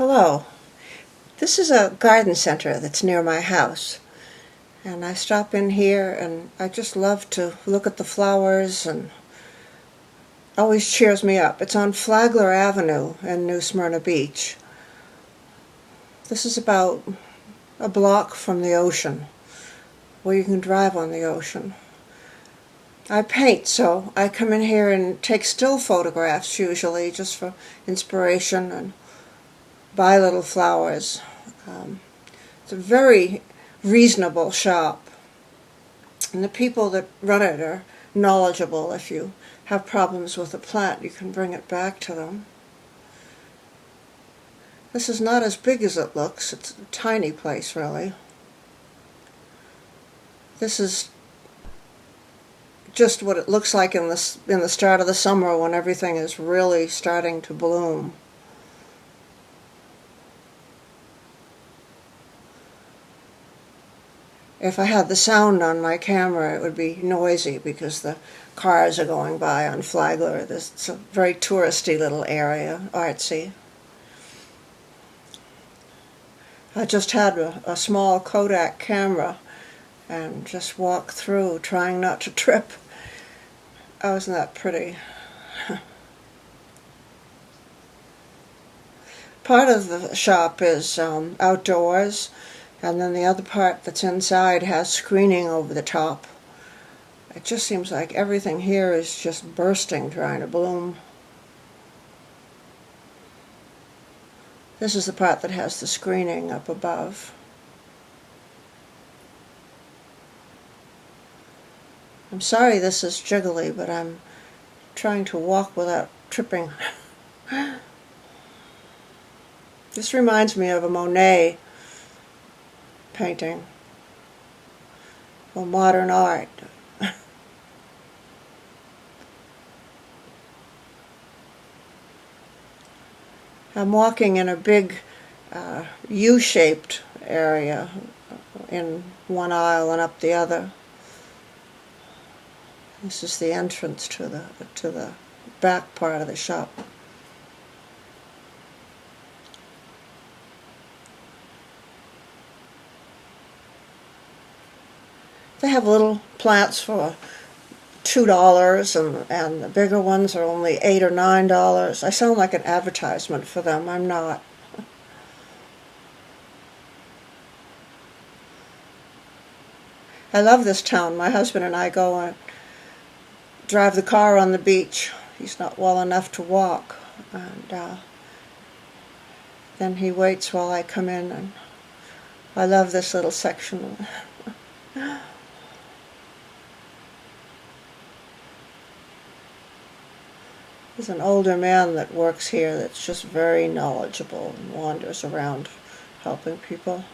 Hello. This is a garden center that's near my house, and I stop in here and I just love to look at the flowers, and it always cheers me up. It's on Flagler Avenue in New Smyrna Beach. This is about a block from the ocean, where you can drive on the ocean. I paint, so I come in here and take still photographs usually just for inspiration and buy little flowers. It's a very reasonable shop, and the people that run it are knowledgeable. If you have problems with a plant, you can bring it back to them. This is not as big as it looks. It's a tiny place, really. This is just what it looks like in the start of the summer when everything is really starting to bloom. If I had the sound on my camera, it would be noisy because the cars are going by on Flagler. It's a very touristy little area, artsy. I just had a small Kodak camera and just walked through trying not to trip. Oh, isn't that pretty? Part of the shop is outdoors, and then the other part that's inside has screening over the top. It just seems like everything here is just bursting, trying to bloom. This is the part that has the screening up above. I'm sorry this is jiggly, but I'm trying to walk without tripping. This reminds me of a Monet painting, or modern art. I'm walking in a big U-shaped area in one aisle and up the other. This is the entrance to the back part of the shop. They have little plants for $2, and the bigger ones are only $8 or $9. I sound like an advertisement for them. I'm not. I love this town. My husband and I go and drive the car on the beach. He's not well enough to walk, and then he waits while I come in, and I love this little section. There's an older man that works here that's just very knowledgeable and wanders around helping people.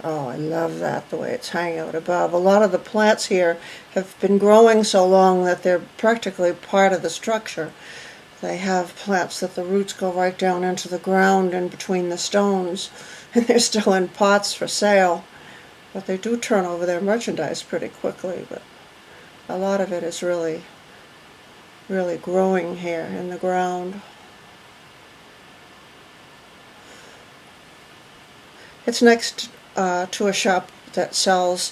Oh, I love that, the way it's hanging out above. A lot of the plants here have been growing so long that they're practically part of the structure. They have plants that the roots go right down into the ground in between the stones, and they're still in pots for sale. But they do turn over their merchandise pretty quickly, but a lot of it is really growing here in the ground. It's next to a shop that sells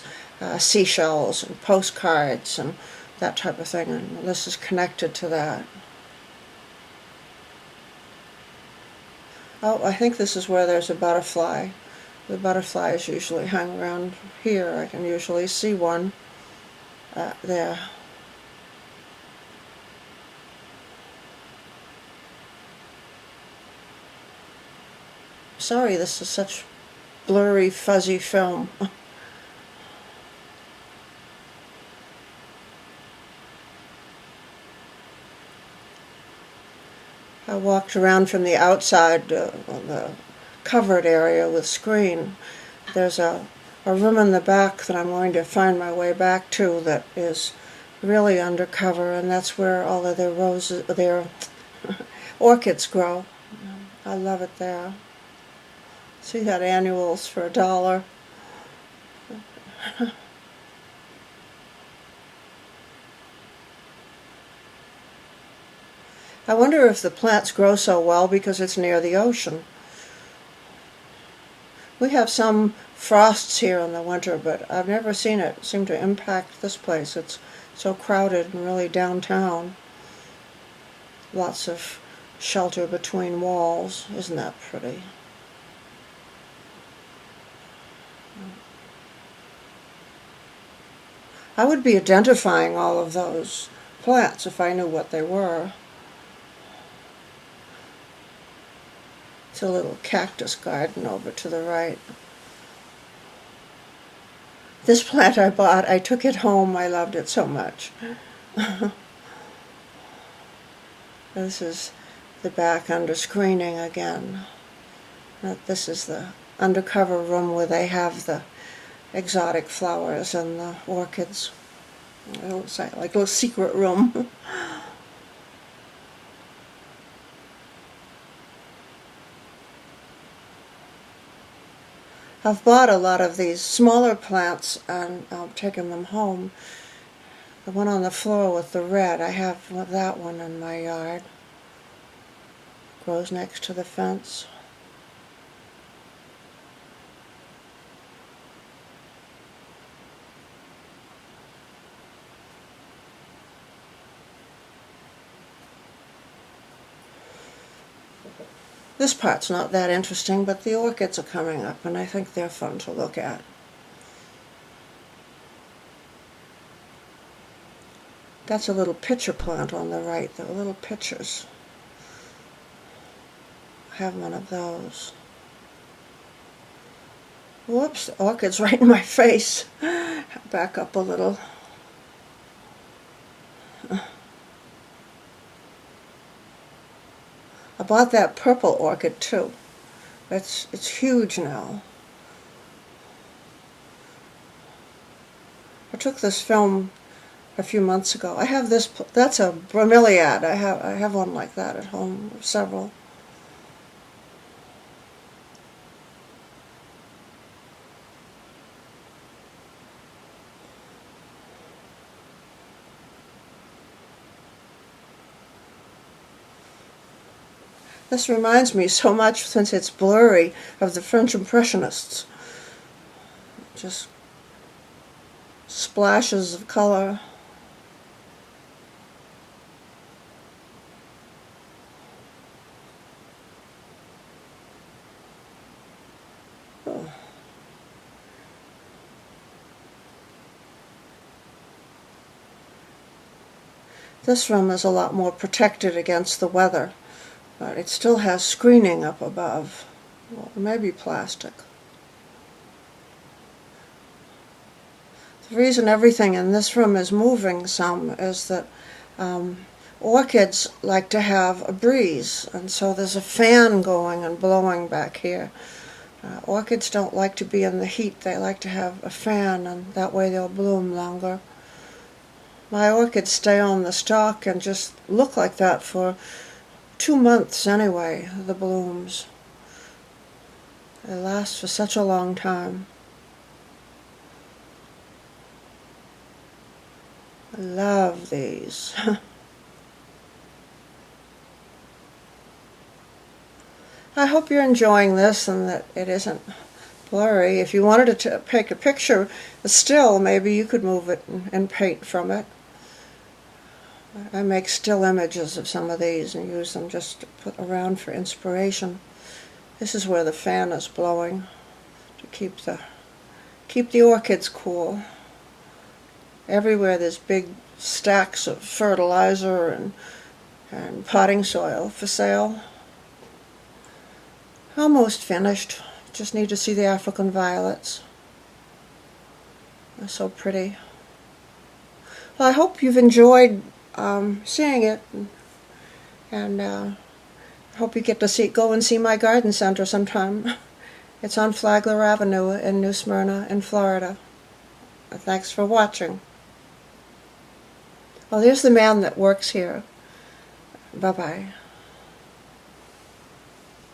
seashells and postcards and that type of thing, and this is connected to that. Oh, I think this is where there's a butterfly. The butterflies usually hang around here. I can usually see one there. Sorry, this is such blurry, fuzzy film. I walked around from the outside on the covered area with screen. There's a room in the back that I'm going to find my way back to that is really undercover, and that's where all of their orchids grow. I love it there. See that annuals for $1. I wonder if the plants grow so well because it's near the ocean. We have some frosts here in the winter, but I've never seen it seem to impact this place. It's so crowded and really downtown. Lots of shelter between walls. Isn't that pretty? I would be identifying all of those plants if I knew what they were. It's a little cactus garden over to the right. This plant I bought, I took it home. I loved it so much. This is the back under screening again. This is the undercover room where they have the exotic flowers and the orchids. It looks like a little secret room. I've bought a lot of these smaller plants and I've taken them home. The one on the floor with the red, I have that one in my yard. Grows next to the fence. This part's not that interesting, but the orchids are coming up, and I think they're fun to look at. That's a little pitcher plant on the right. They're little pitchers. I have one of those. Whoops, the orchid's right in my face. Back up a little. I bought that purple orchid too. It's huge now. I took this film a few months ago. I have this. That's a bromeliad. I have one like that at home. Several. This reminds me so much, since it's blurry, of the French Impressionists. Just splashes of color. Oh. This room is a lot more protected against the weather. But it still has screening up above. Well, maybe plastic. The reason everything in this room is moving some is that orchids like to have a breeze, and so there's a fan going and blowing back here. Orchids don't like to be in the heat. They like to have a fan, and that way they'll bloom longer. My orchids stay on the stalk and just look like that for 2 months anyway, the blooms. They last for such a long time. I love these. I hope you're enjoying this and that it isn't blurry. If you wanted to take a picture still, maybe you could move it and paint from it. I make still images of some of these and use them just to put around for inspiration. This is where the fan is blowing to keep the orchids cool. Everywhere there's big stacks of fertilizer and potting soil for sale. Almost finished. Just need to see the African violets. They're so pretty. Well, I hope you've enjoyed seeing it, and I hope you get to go and see my garden center sometime. It's on Flagler Avenue in New Smyrna in Florida. Thanks for watching. Well, there's the man that works here. Bye-bye.